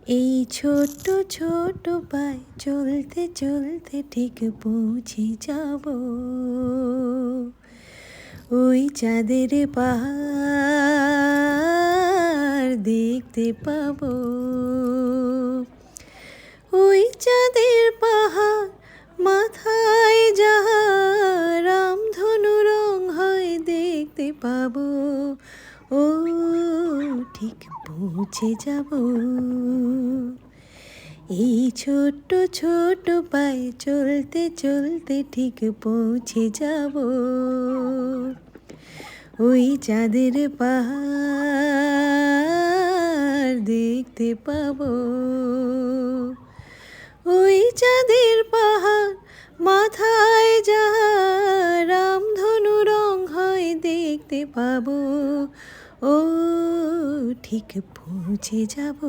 এই ছোট্ট ছোট পায়ে চলতে চলতে ঠিক পৌঁছে যাব ওই চাঁদের পাহাড় দেখতে পাবো। ওই চাঁদের পাহাড় মাথায় যাহা রামধনু রং হয় দেখতে পাবো। ও ঠিক পৌঁছে যাব এই ছোট্ট ছোট পায়ে চলতে চলতে ঠিক পৌঁছে যাব ওই চাঁদের পাহাড় দেখতে পাবো। ওই চাঁদের পাহাড় মাথায় যাহা রামধনু রং হয় দেখতে পাবো। ও ঠিক পৌঁছে যাব।